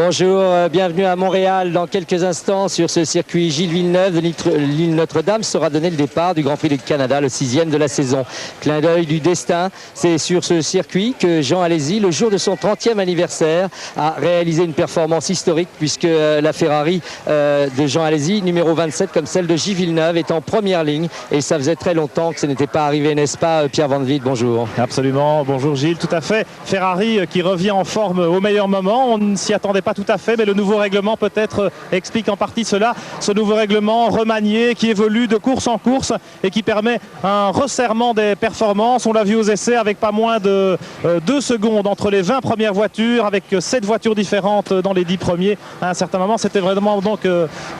Bonjour, bienvenue à Montréal. Dans quelques instants, sur ce circuit Gilles Villeneuve de l'île Notre-Dame sera donné le départ du Grand Prix du Canada, le 6e de la saison. Clin d'œil du destin, c'est sur ce circuit que Jean Alesi, le jour de son 30e anniversaire, a réalisé une performance historique puisque la Ferrari de Jean Alesi, numéro 27, comme celle de Gilles Villeneuve, est en première ligne. Et ça faisait très longtemps que ce n'était pas arrivé, n'est-ce pas, Pierre Van Vliet? Bonjour. Absolument, bonjour Gilles, tout à fait. Ferrari qui revient en forme au meilleur moment. On ne s'y attendait pas tout à fait, mais le nouveau règlement peut-être explique en partie cela. Ce nouveau règlement remanié qui évolue de course en course et qui permet un resserrement des performances. On l'a vu aux essais avec pas moins de 2 secondes entre les 20 premières voitures, avec 7 voitures différentes dans les 10 premiers. À un certain moment, c'était vraiment donc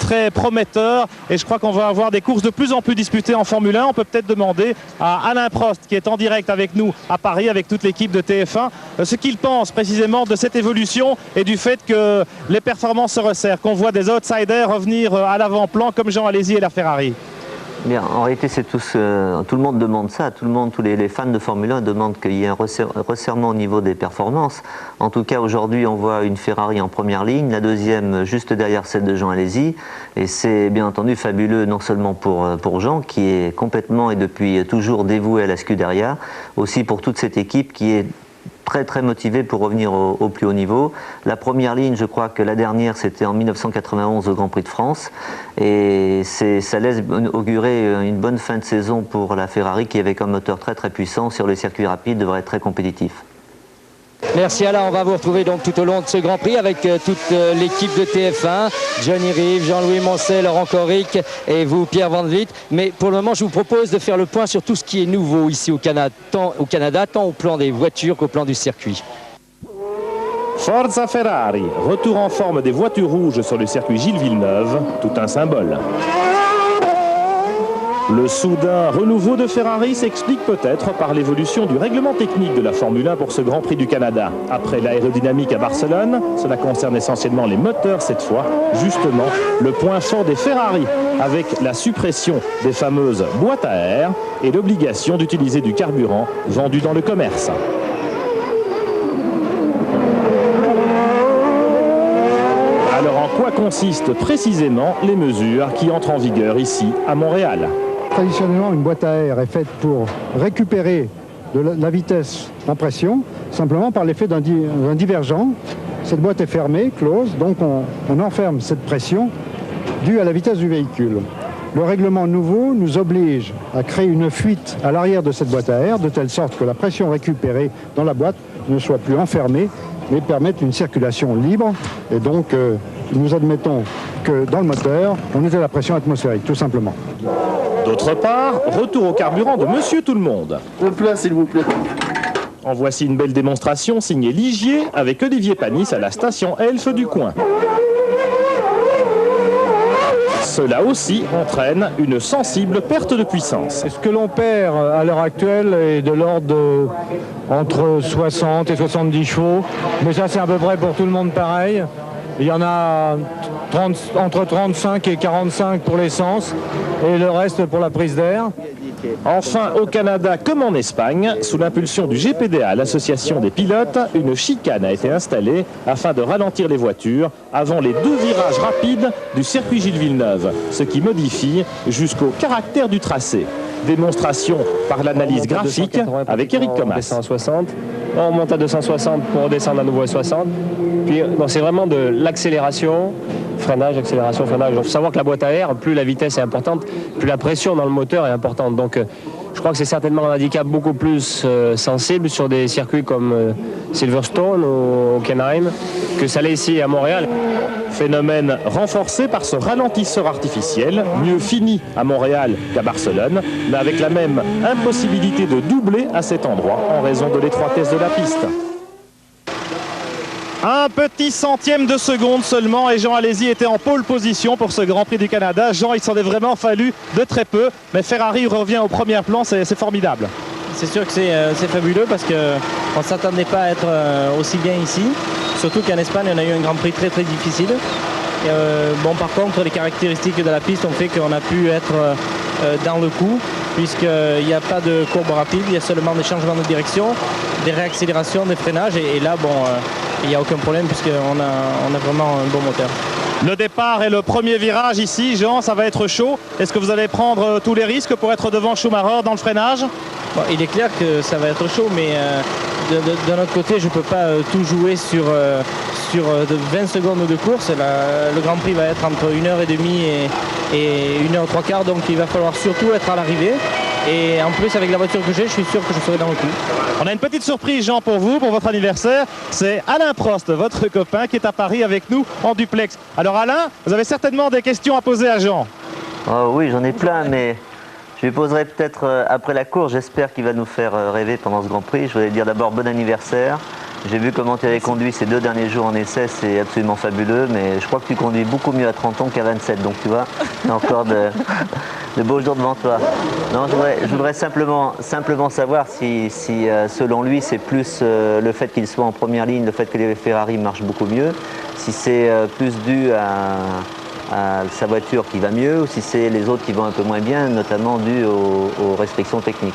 très prometteur et je crois qu'on va avoir des courses de plus en plus disputées en Formule 1. On peut peut-être demander à Alain Prost, qui est en direct avec nous à Paris avec toute l'équipe de TF1, ce qu'il pense précisément de cette évolution et du fait que les performances se resserrent, qu'on voit des outsiders revenir à l'avant-plan comme Jean Alesi et la Ferrari. Bien, en réalité, c'est tout le monde demande ça. Tout le monde, tous les fans de Formule 1 demandent qu'il y ait un resserrement au niveau des performances. En tout cas, aujourd'hui, on voit une Ferrari en première ligne, la deuxième juste derrière celle de Jean Alesi. Et c'est bien entendu fabuleux, non seulement pour Jean, qui est complètement et depuis toujours dévoué à la Scuderia, aussi pour toute cette équipe qui est très motivé pour revenir au plus haut niveau. La première ligne, je crois que la dernière, c'était en 1991 au Grand Prix de France. Et ça laisse augurer une bonne fin de saison pour la Ferrari qui, avec un moteur très puissant sur les circuits rapides, devrait être très compétitif. Merci Alain, on va vous retrouver donc tout au long de ce Grand Prix avec toute l'équipe de TF1, Johnny Rive, Jean-Louis Moncet, Laurent Corric et vous Pierre Van Vliet. Mais pour le moment, je vous propose de faire le point sur tout ce qui est nouveau ici au Canada, tant au plan des voitures qu'au plan du circuit. Forza Ferrari, retour en forme des voitures rouges sur le circuit Gilles Villeneuve, tout un symbole. Le soudain renouveau de Ferrari s'explique peut-être par l'évolution du règlement technique de la Formule 1 pour ce Grand Prix du Canada. Après l'aérodynamique à Barcelone, cela concerne essentiellement les moteurs cette fois, justement le point fort des Ferrari, avec la suppression des fameuses boîtes à air et l'obligation d'utiliser du carburant vendu dans le commerce. Alors en quoi consistent précisément les mesures qui entrent en vigueur ici à Montréal ? Traditionnellement, une boîte à air est faite pour récupérer de la vitesse en pression, simplement par l'effet d'un divergent. Cette boîte est fermée, close, donc on enferme cette pression due à la vitesse du véhicule. Le règlement nouveau nous oblige à créer une fuite à l'arrière de cette boîte à air, de telle sorte que la pression récupérée dans la boîte ne soit plus enfermée, mais permette une circulation libre. Et donc, nous admettons que dans le moteur, on ait la pression atmosphérique, tout simplement. D'autre part, retour au carburant de Monsieur Tout-le-Monde. Le plat, s'il vous plaît. En voici une belle démonstration signée Ligier avec Olivier Panis à la station Elf du coin. Cela aussi entraîne une sensible perte de puissance. Ce que l'on perd à l'heure actuelle est de l'ordre entre 60 et 70 chevaux, mais ça c'est à peu près pour tout le monde pareil. Il y en a entre 35 et 45 pour l'essence et le reste pour la prise d'air. Enfin, au Canada comme en Espagne, sous l'impulsion du GPDA, l'association des pilotes, une chicane a été installée afin de ralentir les voitures avant les 2 virages rapides du circuit Gilles Villeneuve, ce qui modifie jusqu'au caractère du tracé. Démonstration par l'analyse graphique avec Eric Thomas. 260, on monte à 260 pour redescendre à nouveau à 60. Puis c'est vraiment de l'accélération, freinage, accélération, freinage. Il faut savoir que la boîte à air, plus la vitesse est importante, plus la pression dans le moteur est importante. Donc je crois que c'est certainement un handicap beaucoup plus sensible sur des circuits comme Silverstone ou Hockenheim que ça l'est ici à Montréal. Phénomène renforcé par ce ralentisseur artificiel, mieux fini à Montréal qu'à Barcelone, mais avec la même impossibilité de doubler à cet endroit en raison de l'étroitesse de la piste. Un petit centième de seconde seulement et Jean Alesi était en pole position pour ce Grand Prix du Canada. Jean, il s'en est vraiment fallu de très peu, mais Ferrari revient au premier plan, c'est formidable. C'est sûr que c'est fabuleux parce qu'on ne s'attendait pas à être aussi bien ici. Surtout qu'en Espagne, on a eu un Grand Prix très difficile. Bon, par contre, les caractéristiques de la piste ont fait qu'on a pu être dans le coup, puisqu'il n'y a pas de courbe rapide, il y a seulement des changements de direction, des réaccélérations, des freinages. Et là, bon, il n'y a aucun problème puisqu'on a vraiment un bon moteur. Le départ et le premier virage ici, Jean, ça va être chaud. Est-ce que vous allez prendre tous les risques pour être devant Schumacher dans le freinage? Bon, il est clair que ça va être chaud, mais d'un autre côté, je ne peux pas tout jouer sur 20 secondes de course. Le Grand Prix va être entre 1h30 et 1h15, donc il va falloir surtout être à l'arrivée. Et en plus, avec la voiture que j'ai, je suis sûr que je serai dans le coup. On a une petite surprise, Jean, pour vous, pour votre anniversaire. C'est Alain Prost, votre copain, qui est à Paris avec nous en duplex. Alors Alain, vous avez certainement des questions à poser à Jean. Oh oui, j'en ai plein, mais je lui poserai peut-être après la course. J'espère qu'il va nous faire rêver pendant ce Grand Prix. Je voulais dire d'abord bon anniversaire. J'ai vu comment tu avais conduit ces 2 derniers jours en essai, c'est absolument fabuleux, mais je crois que tu conduis beaucoup mieux à 30 ans qu'à 27, donc tu vois, il y a encore de beaux jours devant toi. Non, je voudrais simplement savoir si selon lui, c'est plus le fait qu'il soit en première ligne, le fait que les Ferrari marchent beaucoup mieux, si c'est plus dû à sa voiture qui va mieux, ou si c'est les autres qui vont un peu moins bien, notamment dû aux restrictions techniques.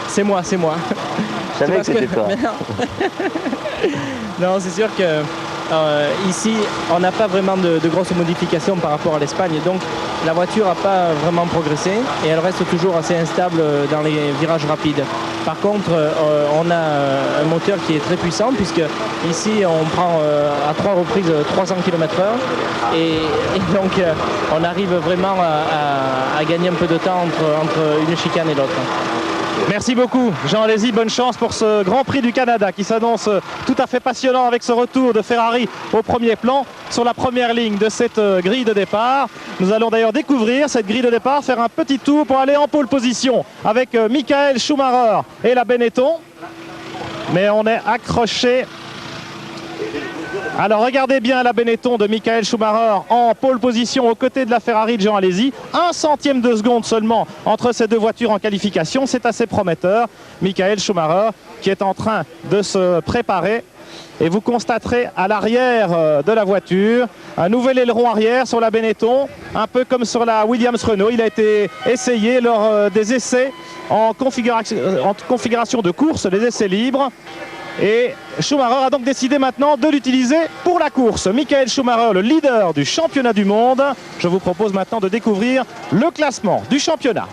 C'est moi. Je savais que c'était toi. Non, c'est sûr que ici, on n'a pas vraiment de grosses modifications par rapport à l'Espagne. Donc, la voiture n'a pas vraiment progressé et elle reste toujours assez instable dans les virages rapides. Par contre, on a un moteur qui est très puissant puisque ici, on prend à 3 reprises 300 km/h et donc on arrive vraiment à gagner un peu de temps entre une chicane et l'autre. Merci beaucoup, Jean Alesi. Bonne chance pour ce Grand Prix du Canada qui s'annonce tout à fait passionnant avec ce retour de Ferrari au premier plan sur la première ligne de cette grille de départ. Nous allons d'ailleurs découvrir cette grille de départ, faire un petit tour pour aller en pole position avec Michael Schumacher et la Benetton. Mais on est accroché. Alors regardez bien la Benetton de Michael Schumacher en pole position aux côtés de la Ferrari de Jean Alesi. 1 centième de seconde seulement entre ces deux voitures en qualification. C'est assez prometteur. Michael Schumacher qui est en train de se préparer. Et vous constaterez à l'arrière de la voiture un nouvel aileron arrière sur la Benetton, un peu comme sur la Williams-Renault. Il a été essayé lors des essais en configuration de course, les essais libres. Et Schumacher a donc décidé maintenant de l'utiliser pour la course. Michael Schumacher, le leader du championnat du monde. Je vous propose maintenant de découvrir le classement du championnat.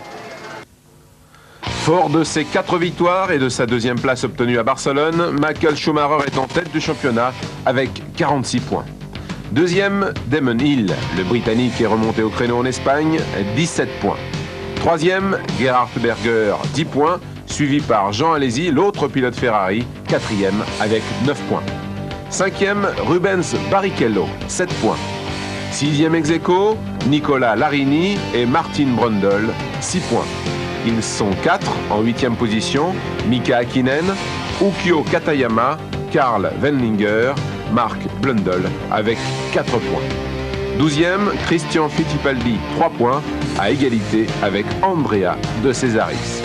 Fort de ses 4 victoires et de sa 2e place obtenue à Barcelone, Michael Schumacher est en tête du championnat avec 46 points. 2e, Damon Hill, le Britannique est remonté au créneau en Espagne, 17 points. 3e, Gerhard Berger, 10 points. Suivi par Jean Alesi, l'autre pilote Ferrari, 4e avec 9 points. 5e, Rubens Barrichello, 7 points. 6e ex aequo, Nicolas Larini et Martin Brundle, 6 points. Ils sont 4 en 8e position, Mika Hakkinen, Ukyo Katayama, Karl Wendlinger, Mark Blundell avec 4 points. 12e, Christian Fittipaldi, 3 points, à égalité avec Andrea de Cesaris.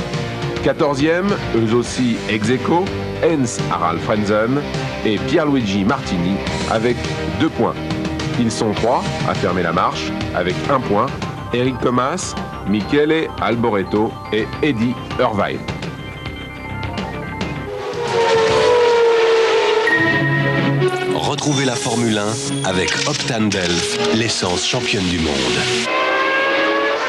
14e, eux aussi ex aequo, Heinz Harald Frentzen et Pierluigi Martini avec 2 points. Ils sont 3 à fermer la marche avec 1 point, Eric Thomas, Michele Alboreto et Eddie Irvine. Retrouvez la Formule 1 avec Octane Delph, l'essence championne du monde.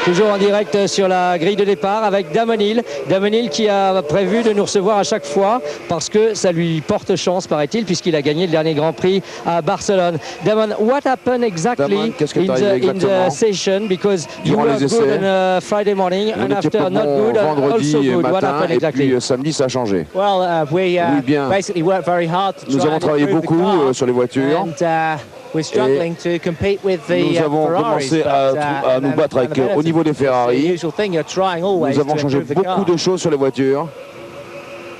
Toujours en direct sur la grille de départ avec Damon Hill. Damon Hill qui a prévu de nous recevoir à chaque fois parce que ça lui porte chance, paraît-il, puisqu'il a gagné le dernier Grand Prix à Barcelone. Damon, what happened exactly in the session? Because you were good on Friday morning and after not good and also good. What happened exactly? Et puis samedi, ça a changé. Well, we basically worked very hard to Nous avons travaillé beaucoup sur les voitures. Nous avons commencé à nous battre au niveau des Ferrari. Nous avons changé beaucoup de choses sur les voitures.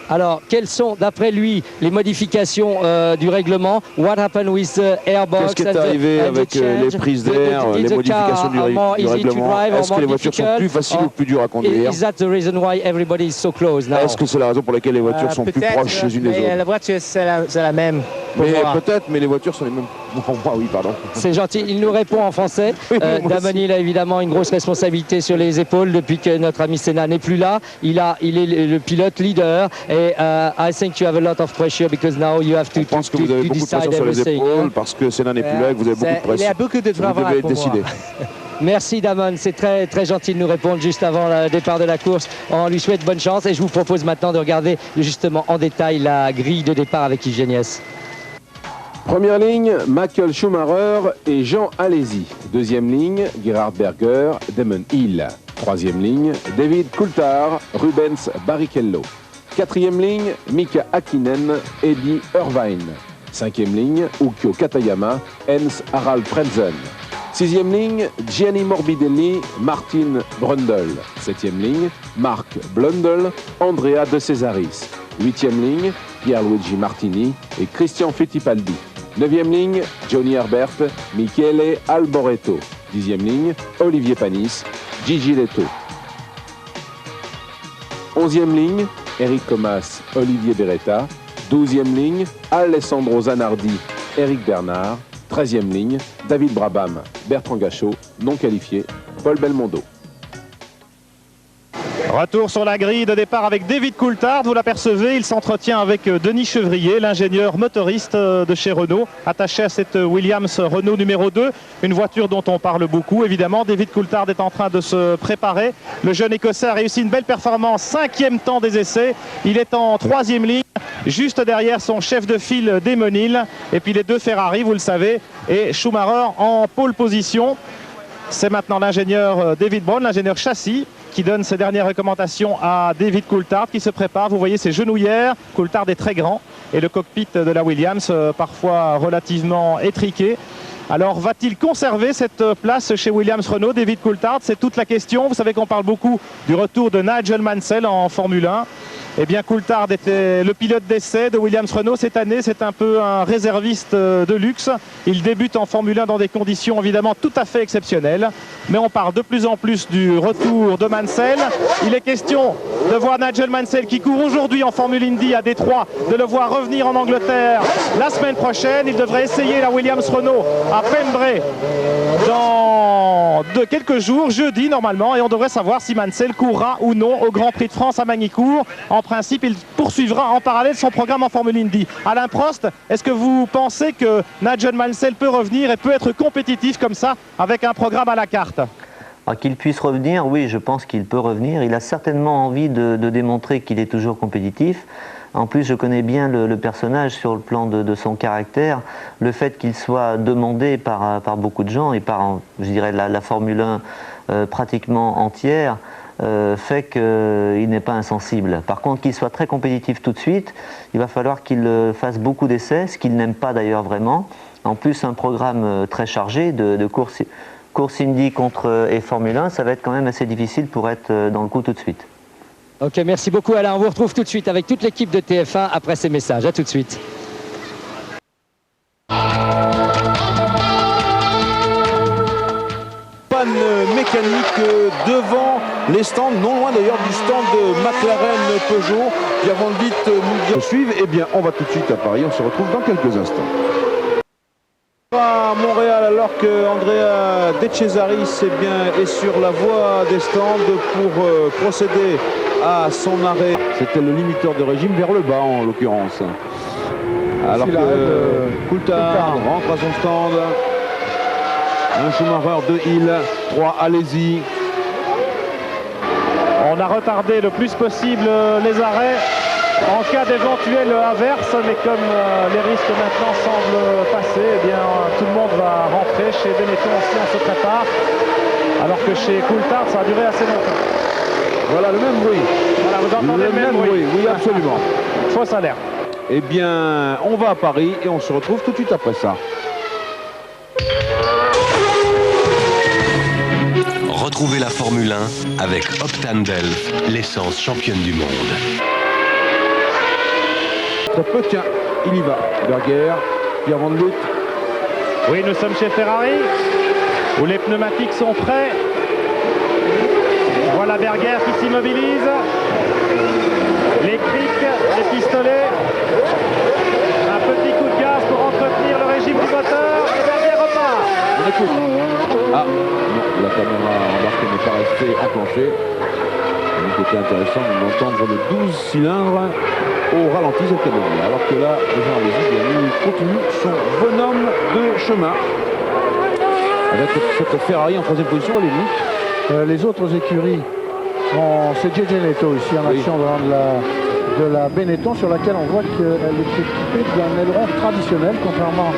Alors, quelles sont, d'après lui, les modifications du règlement? What happened with the airbox? Qu'est-ce qui est arrivé avec les prises d'air, les modifications du règlement? Est-ce que les voitures sont plus faciles ou plus dures à conduire? Is that the reason why everybody is so close now? Est-ce que c'est la raison pour laquelle les voitures sont plus proches les unes des autres? La voiture, c'est la même. Peut-être, mais les voitures sont les mêmes. Oui, pardon. C'est gentil. Il nous répond en français. Damon Hill a évidemment une grosse responsabilité sur les épaules depuis que notre ami Senna n'est plus là. Il est le pilote leader. Et I think you have a lot of pressure because now you have to Je pense que vous avez beaucoup de pression sur les épaules parce que Senna n'est plus là et que vous avez beaucoup de pression. Il y a beaucoup de travail pour moi. Merci Damon, c'est très, très gentil de nous répondre juste avant le départ de la course. On lui souhaite bonne chance et je vous propose maintenant de regarder justement en détail la grille de départ avec Yves Géniès. Première ligne, Michael Schumacher et Jean Alesi. Deuxième ligne, Gerhard Berger, Damon Hill. Troisième ligne, David Coulthard, Rubens Barrichello. Quatrième ligne, Mika Hakkinen, Eddie Irvine. Cinquième ligne, Ukyo Katayama, Hens Harald Frentzen. Sixième ligne, Gianni Morbidelli, Martin Brundle. Septième ligne, Marc Blundell, Andrea De Cesaris. Huitième ligne, Pierluigi Martini et Christian Fittipaldi. Neuvième ligne, Johnny Herbert, Michele Alboreto. Dixième ligne, Olivier Panis, Gigi Leto. Onzième ligne, Eric Comas, Olivier Beretta. Douzième ligne, Alessandro Zanardi, Eric Bernard. 13e ligne, David Brabham, Bertrand Gachot, non qualifié, Paul Belmondo. Retour sur la grille de départ avec David Coulthard, vous l'apercevez, il s'entretient avec Denis Chevrier, l'ingénieur motoriste de chez Renault, attaché à cette Williams Renault numéro 2, une voiture dont on parle beaucoup évidemment. David Coulthard est en train de se préparer, le jeune Écossais a réussi une belle performance, 5e temps des essais, il est en 3e ligne, juste derrière son chef de file Damon Hill, et puis les deux Ferrari, vous le savez, et Schumacher en pole position. C'est maintenant l'ingénieur David Brown, l'ingénieur châssis, qui donne ses dernières recommandations à David Coulthard qui se prépare. Vous voyez ses genouillères. Coulthard est très grand et le cockpit de la Williams parfois relativement étriqué. Alors va-t-il conserver cette place chez Williams Renault, David Coulthard? C'est toute la question. Vous savez qu'on parle beaucoup du retour de Nigel Mansell en Formule 1. Eh bien, Coulthard était le pilote d'essai de Williams Renault cette année. C'est un peu un réserviste de luxe. Il débute en Formule 1 dans des conditions évidemment tout à fait exceptionnelles. Mais on parle de plus en plus du retour de Mansell. Il est question de voir Nigel Mansell qui court aujourd'hui en Formule Indy à Détroit, de le voir revenir en Angleterre la semaine prochaine. Il devrait essayer la Williams Renault à Pembrey dans quelques jours, jeudi normalement, et on devrait savoir si Mansell courra ou non au Grand Prix de France à Magny-Cours. En principe, il poursuivra en parallèle son programme en Formule Indy. Alain Prost, est-ce que vous pensez que Nigel Mansell peut revenir et peut être compétitif comme ça avec un programme à la carte? Qu'il puisse revenir, oui, je pense qu'il peut revenir. Il a certainement envie de démontrer qu'il est toujours compétitif. En plus, je connais bien le personnage sur le plan de son caractère. Le fait qu'il soit demandé par beaucoup de gens et par, je dirais, la Formule 1 pratiquement entière, fait qu'il n'est pas insensible. Par contre, qu'il soit très compétitif tout de suite, il va falloir qu'il fasse beaucoup d'essais, ce qu'il n'aime pas d'ailleurs vraiment. En plus, un programme très chargé de course Indy et Formule 1, ça va être quand même assez difficile pour être dans le coup tout de suite. Ok, merci beaucoup Alain. On vous retrouve tout de suite avec toute l'équipe de TF1 après ces messages. À tout de suite. Panne mécanique devant les stands, non loin d'ailleurs du stand de McLaren Peugeot qui avant le vite suivre. Eh bien, on va tout de suite à Paris. On se retrouve dans quelques instants. À Montréal, alors que Andrea De Cesaris est sur la voie des stands pour procéder à son arrêt. C'était le limiteur de régime vers le bas en l'occurrence. Alors que Coulthard rentre à son stand. Un Schumacher, 2 Hill, 3 Alesi. On a retardé le plus possible les arrêts en cas d'éventuelle averse, mais comme les risques maintenant semblent passer, eh bien tout le monde va rentrer. Chez Benetton aussi on se prépare, alors que chez Coulthard ça a duré assez longtemps. Voilà le même bruit. Voilà, vous entendez le même bruit. Oui, absolument. Fausse alerte. Eh bien, on va à Paris et on se retrouve tout de suite après ça. Retrouvez la Formule 1 avec Optandel, l'essence championne du monde. Tiens, il y va. Berger, Pierre Van Loot. Oui, nous sommes chez Ferrari, où les pneumatiques sont prêts. Voilà Berger qui s'immobilise. Les crics, les pistolets. Un petit coup de gaz pour On écoute. Ah, non, la caméra embarquée n'est pas restée enclenchée. Donc c'était intéressant d'entendre le 12 cylindres au ralenti cette catégorie. Alors que là, Jean Alesi continue son bonhomme de chemin. Avec cette Ferrari en troisième position, les autres écuries, c'est JJ Leto ici en action de la Benetton, sur laquelle on voit qu'elle est équipée d'un aileron traditionnel, contrairement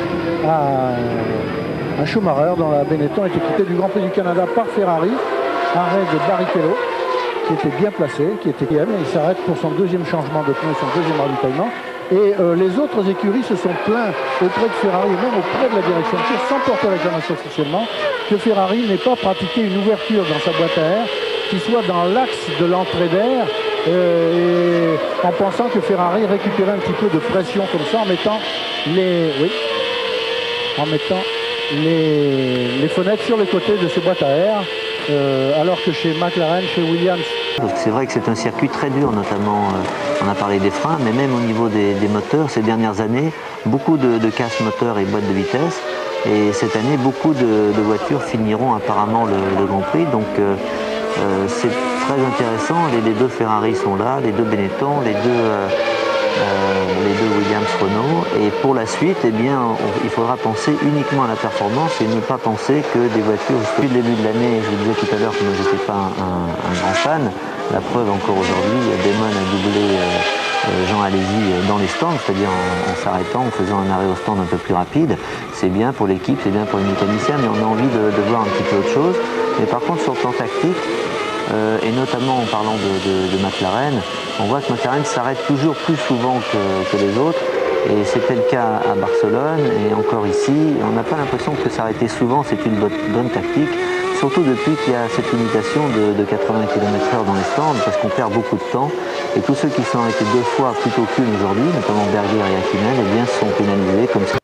à Schumacher, dont la Benetton est équipée du Grand Prix du Canada par Ferrari. Arrêt de Barrichello, qui était bien placé, qui était et il s'arrête pour son deuxième changement de pneu, son deuxième ravitaillement. Et les autres écuries se sont plaints auprès de Ferrari et même auprès de la direction de course, sans porter réclamation officiellement, que Ferrari n'ait pas pratiqué une ouverture dans sa boîte à air qui soit dans l'axe de l'entrée d'air, et en pensant que Ferrari récupérait un petit peu de pression comme ça en mettant les fenêtres sur les côtés de ces boîtes à air, alors que chez McLaren, chez Williams. C'est vrai que c'est un circuit très dur, notamment, on a parlé des freins, mais même au niveau des moteurs, ces dernières années, beaucoup de casse moteurs et boîtes de vitesse. Et cette année, beaucoup de voitures finiront apparemment le Grand Prix. Donc c'est très intéressant. Les deux Ferrari sont là, les deux Benetton, les deux Williams-Renault. Et pour la suite, eh bien, il faudra penser uniquement à la performance et ne pas penser que des voitures... Depuis le début de l'année, je vous disais tout à l'heure que moi je n'étais pas un grand fan. La preuve encore aujourd'hui, Damon a doublé Jean Alesi dans les stands, c'est-à-dire en s'arrêtant, en faisant un arrêt au stand un peu plus rapide. C'est bien pour l'équipe, c'est bien pour les mécaniciens, mais on a envie de voir un petit peu autre chose. Mais par contre, sur le plan tactique, et notamment en parlant de McLaren, on voit que McLaren s'arrête toujours plus souvent que les autres. Et c'était le cas à Barcelone et encore ici. On n'a pas l'impression que s'arrêter souvent, c'est une bonne tactique. Surtout depuis qu'il y a cette limitation de 80 km/h dans les stands, parce qu'on perd beaucoup de temps. Et tous ceux qui sont arrêtés deux fois plutôt qu'une aujourd'hui, notamment Berger et Hakkinen, eh bien, sont pénalisés comme ça.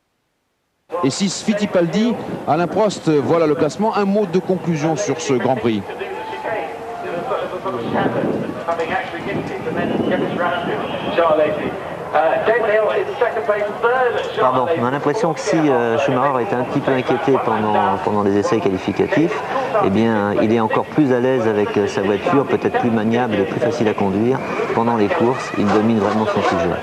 Et 6 Fittipaldi, Alain Prost, voilà le classement. Un mot de conclusion sur ce Grand Prix. Pardon, on a l'impression que si Schumacher était un petit peu inquiété pendant les essais qualificatifs, eh bien, il est encore plus à l'aise avec sa voiture, peut-être plus maniable et plus facile à conduire. Pendant les courses, il domine vraiment son sujet.